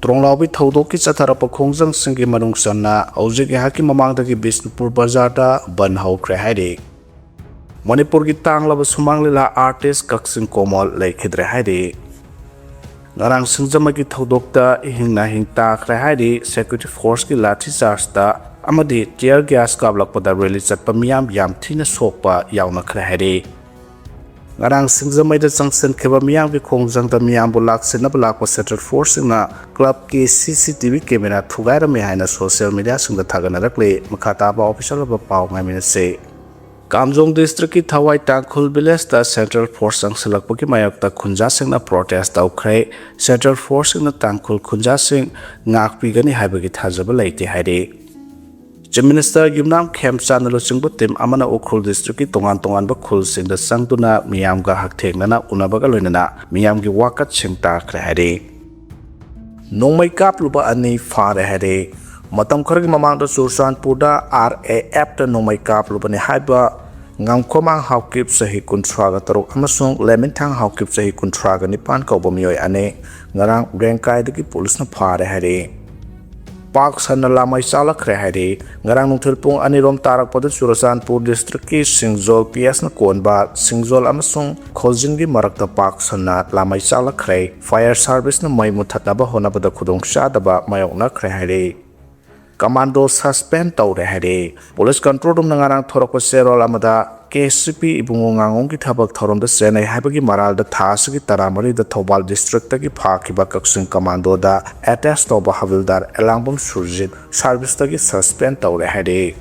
Tronglaubi Thodoki Chatarapa Kongzang Singi Manung Sana, Oziki Haki Mamangdaki Bisnupur Bazarda, Bandh hwkhre. Manipur ki tanglaba sumanglila artist Kaksin Komol hwkhre haidi. Ngarang singjama ki thodokta hingna hingta khre haidi security force ki lathi charge ta amadi tear gas kablakpada release chatpa miyam yam thina sokpa yauna khre haidi. Ngarang singjamai da changsen kheba miyam ki khongjang da miyam bu laksena balakwa central force na club ki Cctv camera thugaigre me haina social media singda thagana rakle makhata ba official ba paw ngai se. Kamjong district ki Thawai Tangkhul village da central force ang salakpa ki mayok ta khunja sing na protest ta hwkhre central force na Tangkhul khunja sing ngak pi gani haiba ki thajaba leite haide. Chief Minister Gimnam Khemchan na luchingbu tim amana Ukhrul district ki tongan ba khul sing da sangtuna miyam ga hakthengna na unabaga loinana miyam gi wakat singta khre haide. Nongmai kap luba ani phare haide. Matam khargi mamang da Sursanpur da RAF da nongmai kap luba ni haiba ngamkhomang hawkip sahi kuntraga tarok amasung lemintang hawkip sahi kuntraga nipan kauba miyoi ane ngarang rengkai da ki police na phare haide. Park sana lamai chala khre haide ngarang nungthil pung anirom tarak pada Sursanpur district ki Singjol PS na konba Singjol amasung Kholjing gi marakta park sana lamai chala khre fire service na mai muthatnaba honabada khudong shadaba mayok na khre haide. Commando suspend tawre haide police control room nangarang thorok serol amada KCP ibungo ngangong ki thabak thorom da Enai haibagi maral da thasagi taramari da Thobal district ki phakiba Kaksin commando da attached toba havildar elangbom surjit service ta ki suspend tawre haide.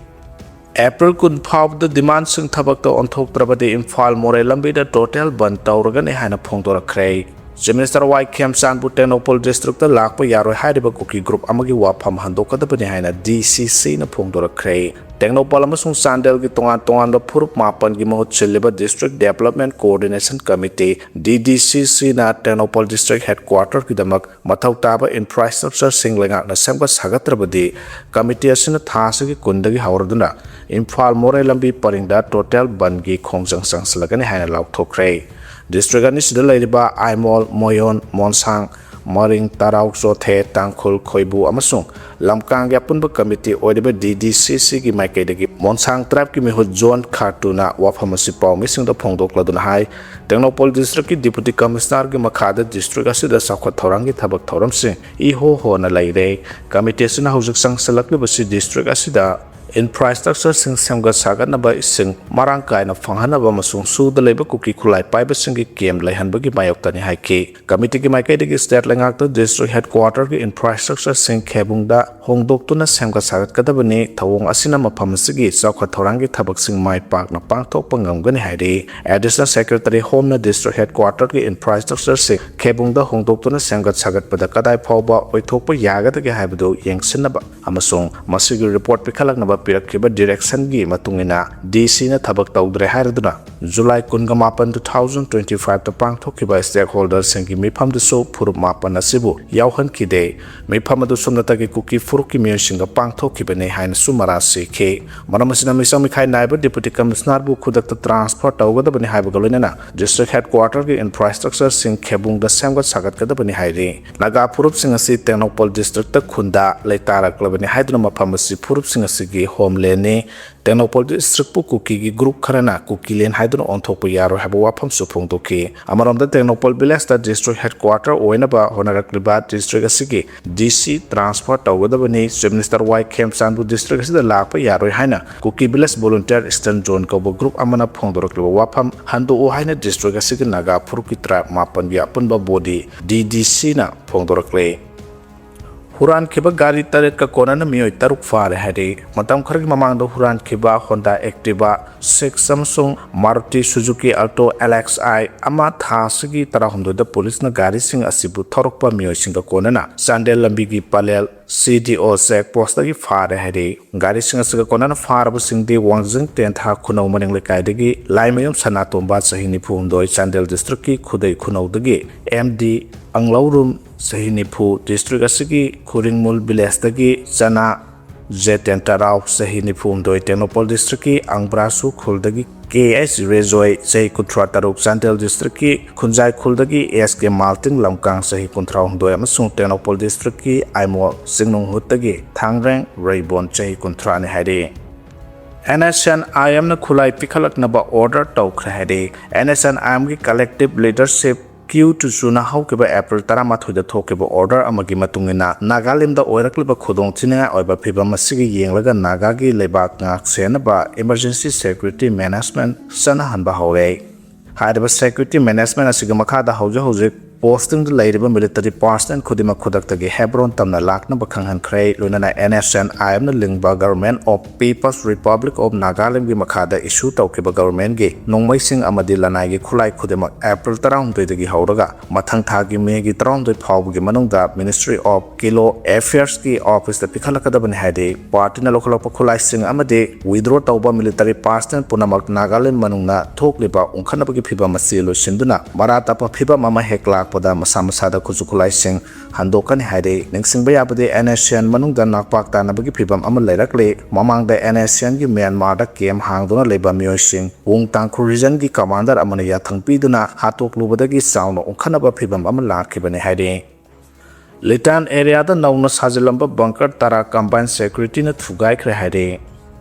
April kun phab da demand sing thabak to onthok trabade Imphal more lambi da total ban tawraga ne haina phongdora khre. Chief Minister Khemchan bu Tenopol district da lakpa yaroi haiba Kuki group amagi wafam handokadabani haina DCC na phongdora khre. Tenopol amasung Sandel gi tongan da phurup mapan gi mahut chiliba district development coordination committee DDCC na Tenopol district headquarter ki damak mathau taba infrastructure singlenga na semga sagatrabadi committee asina thasagi kundagi hawraduna Imphal more lambi paringda total ban gi khongjang sangslagani haina laukthokre. District ani sida lairiba Aimol Moyon Monsang Maring Tarau Sothe Tangkhul Khoibu amasung lamkang ya punba committee oidiba DDCC gi maikaidagi Monsang tribe ki mehut zone khartuna wafamasi paw mising da phongdok laduna hai Tenopol district ki deputy commissioner gi makhada district asida sakhwa thorangi thabak thoram se I ho na laire committee sina hojik sang salakli basi district asida infrastructure sing semga saganaba ising marang kaina phanghanaba masung suda leba Kuki khulai paiba singi kem laihanbagi mayoktani haike committee ki maikaidagi state langakta district headquarter ki infrastructure sing khebungda hongdoktuna semga sagat kadabani thawong asina maphamasigi saukha thorangi thabak sing mai pak na pangthok pangamgani haide. Additional secretary home na district headquarter ki infrastructure sing khebungda hongdoktuna semga sagat pada kadai phawba oithokpa yagadagi haibadu yengsinaba amasung masigi report pikhalaknaba pirakhiba direction gi matungina DC na thabak tawdre hairaduna July 18 2025 ta pangthokhiba stakeholder singi mifam de so phurup mapan asibu yauhan kide mifam adu somnata gi Kuki furuki miyoshinga pangthokhiba ne haina sumara sekhe maramasina misam mikhai naiba deputy commissioner bu khudakta transfer tawgada bani haiba galonena district headquarter gi infrastructure sing khebung da semga sagat kada bani haire naga phurup singa si Tenopol district ta khunda leitarak labani haiduna mafam asi phurup singa si gi homeland ne Tenopol district pu Kuki gi group kharana Kuki len haiduna onthokpu yaro haba wafam supong toki amaram da Tenopol village da district headquarter oina ba honarakliba district asigi DC transfer tawgada bani Chief Minister Khemchan bu district asida lakpa yaro haina Kuki village volunteer eastern zone ko group amana phongdorakliba wafam hando o haina district asigi naga phurukitra mapan bi apun ba body DDC na phongdorakle. Huran khiba gari taret ka kona na miyoi taruk phare haide matam khargi mamang da huran khiba Honda Activa 6 Samsung Maruti Suzuki Alto LXI ama thasigi tarahumdo da police na gari sing asibu thorokpa miyoi sing ka kona na Sandel lambi gi palel CDO check post gi phare haide gari sing asiga kona na pharabu sing de wangjing ten tha khunau maning lekai dagi laimayam sanatomba sahini phumdoi Sandel district ki khudai khunau dagi MD Anglaurum Sahinipu district asigi Kuringmul village dagi Chana Jeten Tarau Sahi Nipum Doi Tenopol District ki Angbrasu Khuldagi KS Rejoy Sahi Kutra Taruk Santel District ki Kunjai Khuldagi SK Malting Lamkang Sahi Kuntraung Doi Amasung Tenopol District ki Aimo Singnung Hutagi Thangreng Raybon Sahi Kuntrani Hadi NSN IM na Khulai Pikhalak Naba order Taukre Hadi NSN IM ki collective leadership Q to Suna Hawkeba April Taramathu the Tokeba order Amagi Matungina Nagalim the Oracle Kudong Tina or Piba Masigi Yanglaga Nagagi Lebak Nak Senaba Emergency Security Management Sanahan Bahawe Hadaba Security Management Asigamakada Hauja Hose posting the Ladeba military person Kudima Kudaktagi Hebron Tamna Lakna Bakanghan Kray Lunana NSN I am the Lingba government of People's Republic of Nagalim Gimakada issue Tokeba government gi Nongmaising Amadilanagi Kulai Kudima April Taround the Hauraga Matang Tagi Megi Tron the Paugi Manunda Ministry of Kilo Affairs ki Office the Pikalakadaban Hade Part in the local Kulai Sing Amade withdraw Tauba military person Punamak Nagalim Manuna Tokliba Unkanabagi Piba Masilo Sinduna Maratapa Piba Mama Hekla pada masa-masada kuzukulai sing handokan hade ningsing bayabade NSN manungda nakpak tanabagi phibam ama leirakle mamangda NSN gi Myanmar da kem hangduna leba miyoi sing wung tangkhu region gi commander amana yathang piduna hatok lubadagi sauno ongkhanaba phibam ama lakhibane hade Litan area da nauna sajilamba bunker tara combined security na thugaigre hade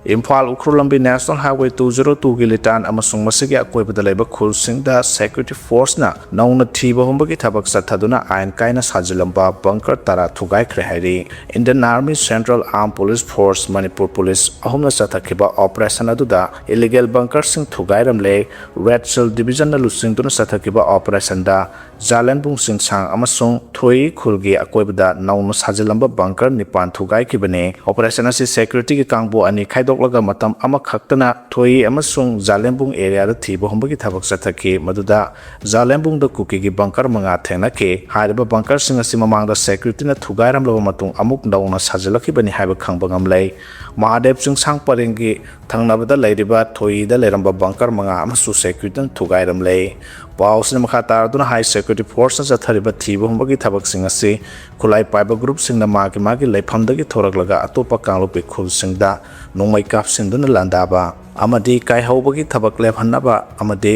Imphal Ukrulambi National Highway 202 ki Litan amasung masigi akoibada laiba khulsingda security force na nauna thiba humbagi thabak sathaduna ain kaina sajilamba bunker tara thugaigre hairi Indian Army Central Armed Police Force Manipur Police ahumna sathakiba operation aduda illegal bunker sing thugairamle Red Cell Division na lusingduna sathakiba operation da Jalenbung sing sang amasung thoi khulgi akoibada nauna sajilamba bunker nipan thugai kibane operation asi security ki kangbo ani khaido laga matam ama khaktana thoi amasung Jalembung area da thiba humbagi thabak sathaki maduda Jalembung da Kuki gi bunker manga thena ke hariba bunker singa simamang da security na thugairam lawa matung amuk dauna sajalaki bani haiba khangbangam lei Mahadev sing sang parengi thangnabada leiriba thoi da leramba bunker manga amasu security na thugairam lei Pausina makhatar duna high security force na thariba thiba humbagi thabak singa si khulai paiba group sing na magi leifamdagi thoraklaga atopa kanglupi khul singda nongmai kap sinduna landaba amadi kai haubagi thabak lephanaba amadi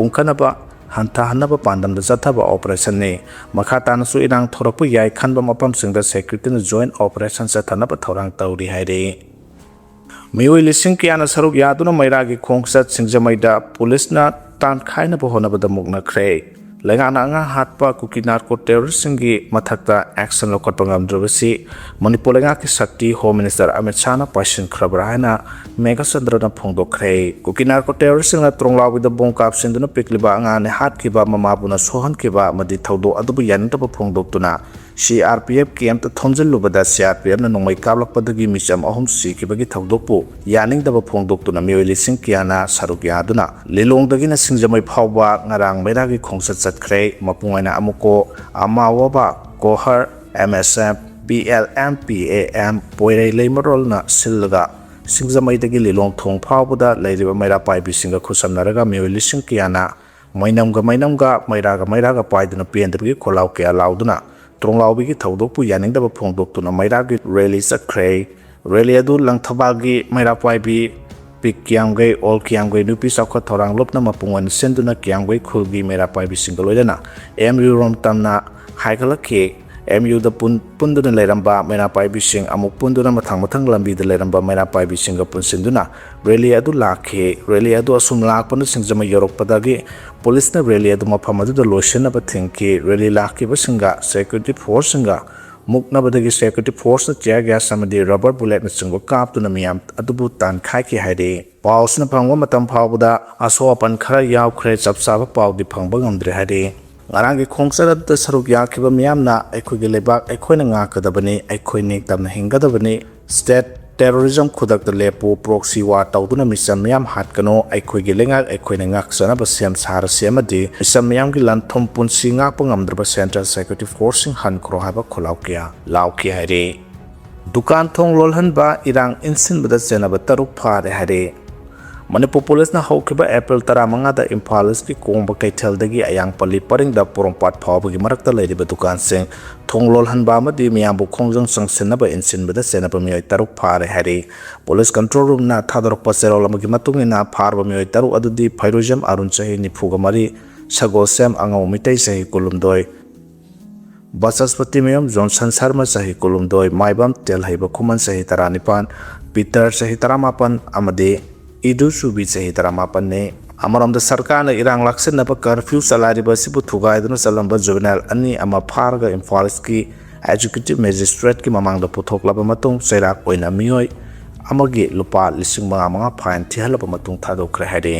ungkanaba hanta hanaba pandam da jathaba operation ne makhata na su irang thorakpu yai khanba mapam singda security na joint operation sathanaba thorang tauri haire mioi lising kiana saruk yaduna mairagi khongsat singjamaida police na tan khaina bohonabada mukna khre Lengana nga hatpa Kuki narco terrorist singi mathakta action lokot pangam drobasi Manipur lenga ki sakti Home Minister Amit Shah na passion khabrahana mega sandra na phongdo khre Kuki narco terrorist na tronglaw with the bongkap sinduna pikliba nga ne hat kiba mamabuna sohan kiba madi thawdo adubu yanta ba phongdo tuna CRPF KM ta thonjil lubada CRPF na nongmai kablak padagi misam ahum si kibagi thawdokpu yaning daba phongdok tuna mioi lising kiana saruk yaduna lilong dagi na singjamai phawba ngarang meragi khongsat chakhre mapungaina amuko amawaba kohar MSF BLM PAM poirei leimarol na silga singjamai dagi lilong thong phawbuda leiriba maira paibi singa khusamnaraga mioi lising kiana mainamga mairaga paiduna pendabagi kholaw kya lauduna Tronglaubi ki thawdokpu yaningdaba phongdoktuna mairagi rally chakhre rally adu langthabagi mairapaibi pik kyamgai ol kyamgai nupi sakha thorang lopna mapungan senduna kyamgai khulgi mairapaibi singaloidana MU rom tamna haigalake MU da punduna leramba mairapaibi sing amuk punduna mathang lambi da leramba mairapaibi singa punsinduna rally adu lakhe rally adu asum lakpana singjama yorokpadagi Police na rally adu maphamadu da lotion aba thinki rally lakhi basinga security force singa mukna badagi security force na tear gas samadi rubber bullet na singo kap tuna miyam adubu tan khai ki haide paus na phangwa matam phawda aso apan khara yaw khre chapsaba paw di phangba ngamdre haide ngarang gi khongsara da saruk yakhiba miyam na aikoi gi lebak aikoi na nga kadabani aikoi nek tamna hingadabani state Terrorism kudak the lepo proxy war tauduna misam yam hat kano aikoi gi lenga aikoi na ngak sana ba sem sar semadi misam yam gi lan thom pun singa pangam dra Central Security Force han kro ha ba kholaw kya law ki hare dukan thong lolhan ba irang insin bada sena ba taruk phare hare Manipur Police na hawkiba April 15 da Imphal East ki Kongba Kaitheldagi ayang pali paringda Porompat phawbagi marakta leiriba dukansing thonglol hanba amadi miyambu khongjang sangsinaba insinbada senaba miyoi taruk phare hari Police Control Room na thadorokpa serol amagi matungina pharba miyoi taruk adudi Phairojam Arun chahi 94 Sagosem angau mitai chahi kulumdoi Basaspati Miyam Johnson Sharma chahi kulumdoi Maibam Telhaiba Khuman chahi 19 Peter chahi 18 amadi Idu Subi chahi 18 ne Amaramda sarkar na irang laksin naba curfew salariba sibu thugaiduna salamba juvenile ani ama pharga Imphal ki executive magistrate ki mamangda puthoklaba matung sairak oina miyoi amagi lupa 5,000 fine thihalaba matung thadokre hare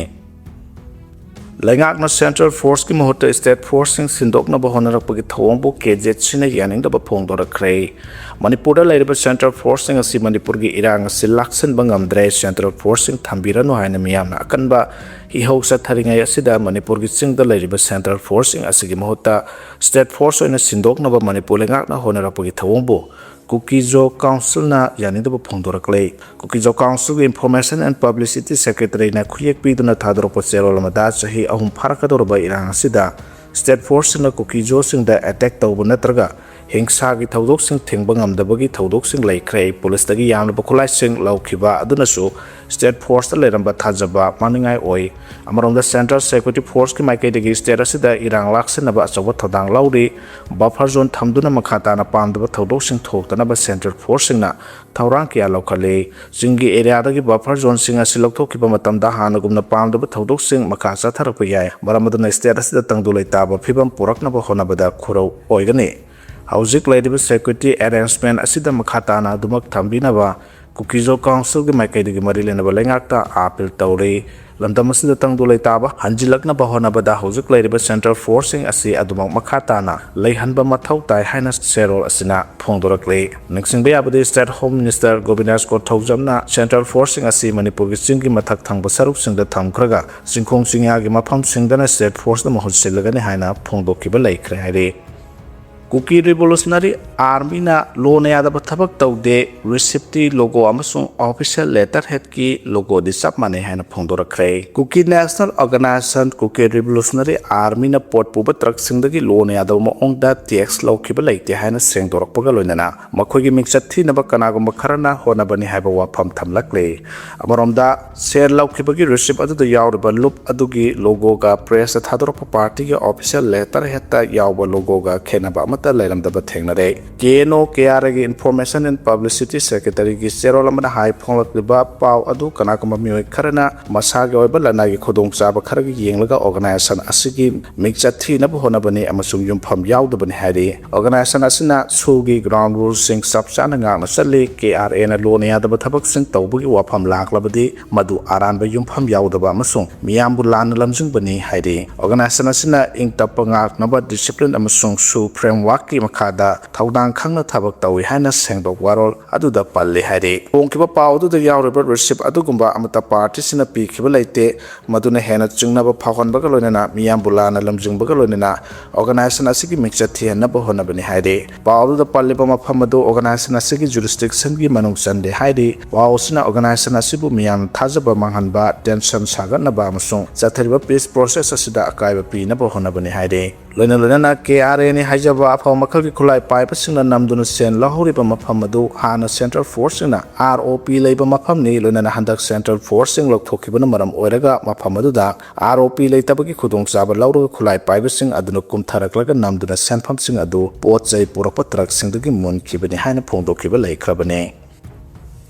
Lengakna Central Force ki mahutta State Force sing sindokna ba honarakpagi thawangbu KZ sina yaningdaba phongdorakre Manipur da leiriba Central Force sing asi Manipur gi irang asi laksin bangamdre Central Force sing thambiranu haina miyamna akanba hihausa tharingai asida Manipur gi singda leiriba Central Force sing asi gi mahutta State Force oina sindokna ba Manipur lengakna honarakpagi thawangbu Kuki Council na yaningdaba phongdorakle Kuki Council Information and Publicity Secretary na khuyek piduna thadorokpa serol amada chahi ahum pharakadorba irang asida State Force na Kuki singda attack tawba natraga hingsa gi thodok sing thingba ngamdabagi thodok sing laikre police dagi yamna khulai sing laukhiba adunasu State Force da leramba thajaba maningai oi amaronda Central Security Force ki maikai dagi state asida irang laksinaba achawa thodang lauri buffer zone thamduna makhata na pamdaba thodok sing thoktana ba Central Force sing na thaurang kya lokhale jingi area dagi buffer zone sing asi lokthokiba matamda hanagumna pamdaba thodok sing makha chatharakpa yai maramaduna state asida tangdulai taba phibam purakna ba honabada khurau oigani Howzik leiriba security arrangement asida makhatana dumak thambinaba Kuki Council gi maikai mari lenaba lengakta appeal tawre lamdam asida tangdulai taba hanjilakna ba honabada Howzik leiriba Central Forcing asi adumak makhatana leihanba mathau tai haina serol asina phongdorakle nexingba yabade State Home Minister Govinda Scott Thaujamna Central Forcing asi Manipur gi singgi mathak thangba saruk singda thamkhraga singkhong singya gi mafam singdana State Force na mahut silagani haina phongdokiba laikre haire Kuki Revolutionary Army na lone yadaba thabak tawde receipt logo amasung official letterhead ki logo di sap mane haina phongdorakre Kuki National Organization Kuki Revolutionary Army na port puba truck singdagi lone yadaba maong da tax lokhiba laite haina sengdorakpaga loinana makhoigi mingchathi naba kanagumba kharana honabani haiba wafam thamlakle amaromda share lokhibagi receipt adu da yawriba loop adugi logo ga press thadorpa party ki official letterhead ta yawba logo ga khenaba Lailamdaba Thengnare Keno Kiaragi Information and Publicity Secretary ki Serolamana High Phongliba Pau Adu Kanakama Miyoi Kharana Masaga Oiba Lanagi Khodong Chaba Kharagi Yenglaga Organization Asigi Mingchathi Nabu Honabani Amasung Yumpham Yawdabani Hari Organization Asina Sugi Ground Rules Sing Sapchana Ngakna Sali KRA na Lone Yadaba Thabak Sing Tawbugi Wafam Laklabadi Madu Aranba Yumpham Yawdaba Amasung Miyambu Lan Lamjungbani Hari Organization Asina Ingtapa Ngaknaba Discipline Amasung Su Waki Makada, Taudang Kanga Tabak Tawi Hana Sengdok Warol, Aduda Pali Hadi. Onkiba Pau to the Yauriber receipt Adugumba Amata parties in a peak Hibalite, Maduna Hena Jungnaba Pawan Bagalonena, Miambulana Lamjung Bagalonena, organizing a Siki Mixati and Nabohonabani Hadi. Pau the Palibama Pamado organizing a Siki jurisdiction Gimanung Sunday Hadi, while Sina organizing a Sibu Mian Tazaba Manhanba, Denson Saga Nabamasung, Zatariba peace process Asida Akaiba P. Nabohonabani Hadi. Lena KRA ni Hajaba Makal ki Kulai Pipe Sina Namduna Sen Lahuriba Mapamadu Hana Central Force na ROP Labor Mapamni Lena Handak Central Force Lok Tokibana Maram Oiraga Mapamadu da ROP Latabaki Kudung Saba Lauru Kulai Pipe Sing Adunukum Taraklaga Namduna Sen Pump Sing Adu Botsai Purapatrak Sing the Gimun Kibani Hana Pondo Kibale Krabane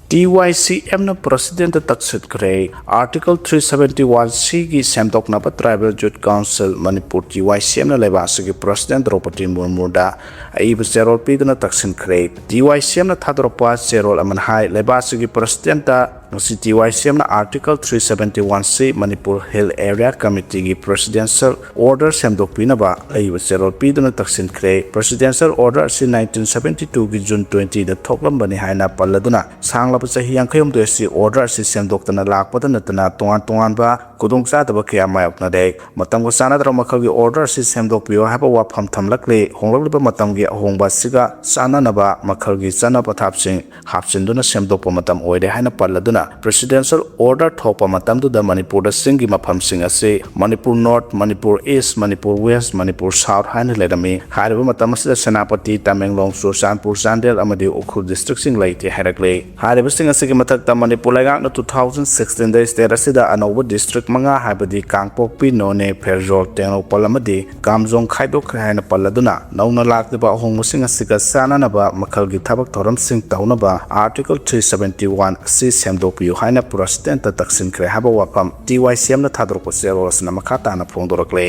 TYCM na President Cctv Article 371C ki Semdokna pa Tribal Youth Council Manipur TYCM na lebasa ki President Dropati Murmurda ay serol pidana Cctv TYCM na thadropa serol amanhay lebasa ki Presidenta si TYCM na Article 371C Manipur Hill Area Committee ki Presidential Order Semdok pinaba ay serol pidana Cctv Presidential Order si 1972 ki June 20 da thoklam bani hayna paladuna sangla Sahi yang kayom to si order si Semdok na lakpata na tongan ba kudung sa taba kaya mayok na dek matam ko sana dara makal gi order si Semdok biyo haba wa pham thamlakle honglak ba matam gi ahongba siga sana na ba makal gi sana pathap sing hapsin duna Semdok pa matam oide haina paladuna ꯂꯣꯏꯅꯅ presidential order thopa matamduda Manipur da singi maphamsing ase Manipur North, Manipur East, Manipur West, Manipur South haina lerami hariba matam asida Senapati, Tamenglong, Sursanpur, Chandel amadi Ukhru district sing laiti harakle hariba sing asigi mathakta Manipur laigakna 2016 da state asida anauba district manga habadi Kangpokpi, None, Pherjol, Tengnopal amadi Kamjong Khaidokkhre haina palladuna nauna lakliba ahongmusing asiga sananaba makhalgi thabak thoram sing taunaba Article 371 asi semdokpiu haina president ta taksinkhre haba wafam TYCM na thadrokpa serosna makhatana phongdorakle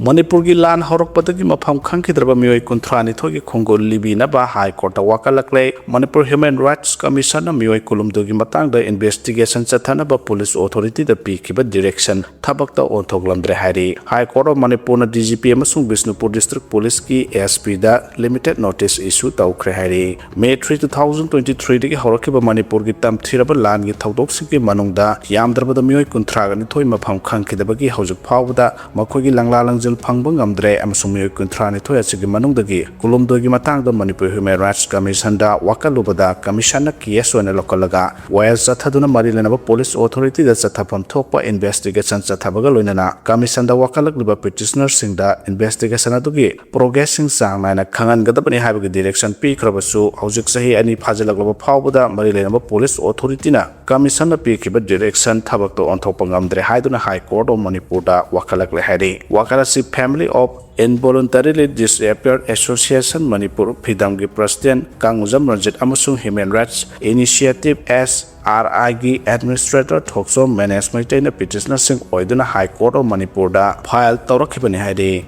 Manipur gi lan horokpatagi mafam khangkidraba mioi kuntrani thogi khongol libina ba high court wakalakle Manipur Human Rights Commission na mioi kulumdugi matangda investigation chathana ba police authority da pikiba direction thabakta onthoglamdre hari high court of Manipur na DGP amasung Bishnupur district police ki SP da limited notice issue tawkhre hari May 3 2023 dagi horokiba Manipur gi tamthiraba lan gi thodok singki manungda yamdrabada mioi kuntraga ni thoi mafam khangkidabagi hojik phawda makhogi langlalang Pangbang Amdre Amsumi Kuntrani Toyachigi Manungdagi, Kulumdogi Matangda Manipur Human Rights Commission da Wakalubada Commissioner Kieso and Lokalaga, while Zataduna Marilena Police Authority that Zatapam Topa investigation Zatabagalunana, Commission da Wakalagluba petitioner sing da investigation adugi, progressing sang na Kangan Gadabani Habig direction P. Krabasu, Hojik Sahi any Pazalagaba Powda, Marilena Police Authority na, Commission P. Kiba direction Tabako on Topangamdre Haiduna High Court of Manipur da Wakalakle Hadi, Wakalasi Family of Involuntarily Disappeared Association Manipur Pidamgi President Kanguzam Ranjit Amasung Human Rights Initiative SRI Administrator Thokso Management in a petitioner sing Oiduna High Court of Manipur da file Torakibani Hadi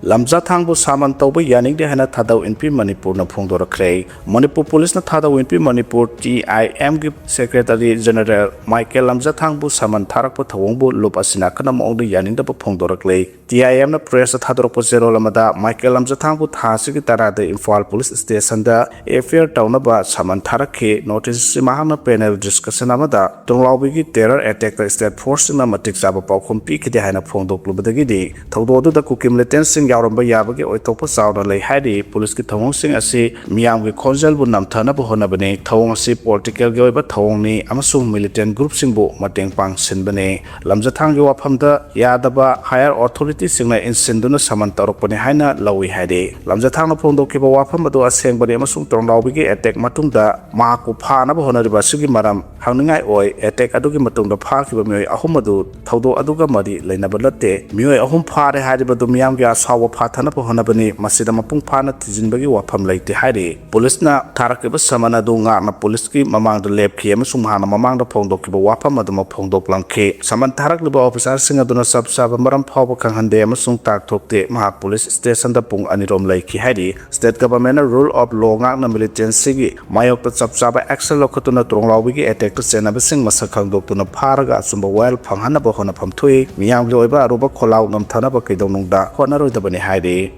Lamza Thangbu Saman Toba Yaning de Hana Thadau NP Manipur na Phongdorakre Manipur Police na Thadau NP Manipur TIM gi Secretary General Michael Lamza Thangbu Saman Tharakpa Thawongbu Lupasina kana Mongdu Yaning da Phongdorakle TIM na press Thadorpo Zero Lamada Michael Lamza Thangbu Thasigi Tarada Imphal Police Station da affair Taunaba Saman Tharakhe notice Mahana panel discussion amada Tonglawbi terror attack the state force na matik saba paukhom pi kide hana Phongdoklubadagi di Thododu da Kuki militant Yaramba Yabagi or Topa Sauna Lay Hadi, Police Tong Sing Asi, Miam with Konzel Bunamtana Bohonabane, Tong Si political Goiba Tongni, Amasung militant group Singbo, Mateng Pang Sinbane, Lamzatangi Wapamda, Yadaba, higher authority signal in Sinduna Samantaropone Haina, Lawi Hadi, Lamzatana Pondo Kiba Wapamado Aseng Bade Amasung Tonglawigi attack Matunda, Marco Pana Bohonariba Sugi Maram, Hangai Oi, attack Adugi Matunda Park, Ahumadu, Todo Aduga Madi, Lenabalate, Mue Ahum Pare Hadibadu Miamga Saw Patana Pohonabani, Masida Mapung Pana Tizinbagi Wapam Late Hadi. Police na Tarakiba Samana Dunga na Poliski Mamang the Lep Kiem Sumhana Mamang the Pondokiba Wapam Madama Pondo Blanke. Saman Tarakliba officers sing Aduna Sub Sabamaram Power Kanghande Masung Tak Tokte Maha Police Station the Pung Anirom Lake Hadi. State government rule of law na militancy Mayok the Sub Saba Axel Lokotuna Tronglawigi attack to Senabasing Masakang Doctuna Paraga Sumba Well Panghana Bohona Pamtui, Miam Loiba Ruba Kolau Nam Tanaba Kidonunda, Honor the Haidi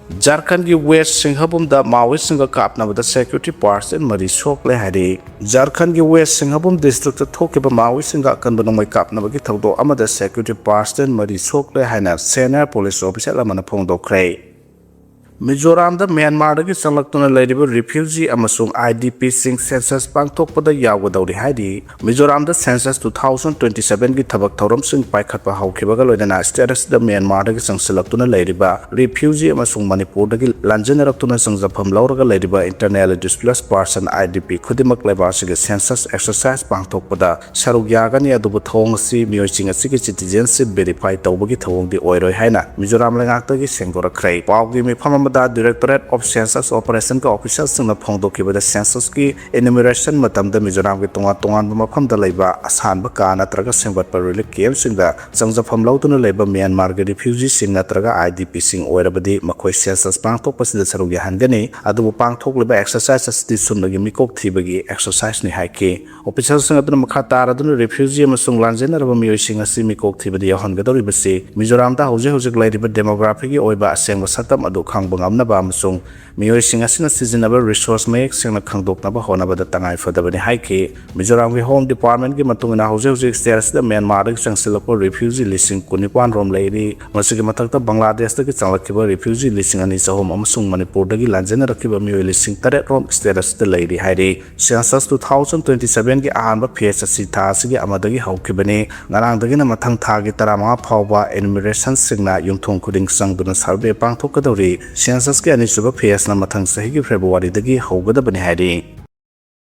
Jharkhand ki West Singhabum da Maoist Singha Kapna with the security parts in Marisokle Hadi Jharkhand ki West Singhabum district Tokiba Maoist Singha Kanbanamai Kapna with Todo Amada security parts in Marisokle Hana senior police officer Lamana Pongdo Kray Mizoram da Myanmar da Sanlaktuna Ladibu refugee Amasung IDP Sing census Pangtokpada Yawadori Hadi Mizoram da census 2027 gi Tabak Thoram Sing Paikhatpa Haukibaga Loidana status da Myanmar da Sangsilaktuna Ladiba refugee Amasung Manipur da Lanjaneraktuna Sangjapam Lauraga Ladiba internally displaced person IDP Kudimak Lebasiga census exercise Pangtokpada Sarugyagani Adubu Thong Si Mioching Asiki citizenship verify Tawbagi Thong di Oiroi Haina Mizoram Langakta gi Sengora Kray Pawgi Mi Phamam Directorate of Census Operation ka officials sing na phongdokiba da census ki enumeration matam da Mizoram ki tongan mafam da leiba asan ba ka natraga singbat parule kem sing da sangjafam lautuna leiba Myanmar ga refugee sing natraga IDP sing oirabadi makhoi census pangthok pasida sarug ya hangani adu pangthok leba exercise asti sumnagi mikok thibagi exercise ni haike officials sing aduna makha tar aduna refugee amasung lanjena raba miyoi sing asi mikok thibadi yahan ga dori basi Mizoram da hoje laiba demography ki oiba aseng satam adu khang ngamnaba amasung mioyising asina sizinaba resource mayek sengna khangdoknaba honabada tangai fadabani haiki Mizoram ki Home Department ki matungina hauzik status da Myanmar da changsilapo refugee listing kunipan rom leiri masigi mathakta Bangladesh da ki changlakiba refugee listing ani sahom amasung Manipur da ki lanjena rakiba mioy listing taret rom status da leiri hairi census 2027 ki ahanba phase asi tha asigi amadagi haukibani ngarang dagi na mathang tha ki tarama phawba enumeration singna yungthong khuding sangduna survey pangthokadori census ki ani suba phase na mathang sahi ki February dagi haugadabani hairi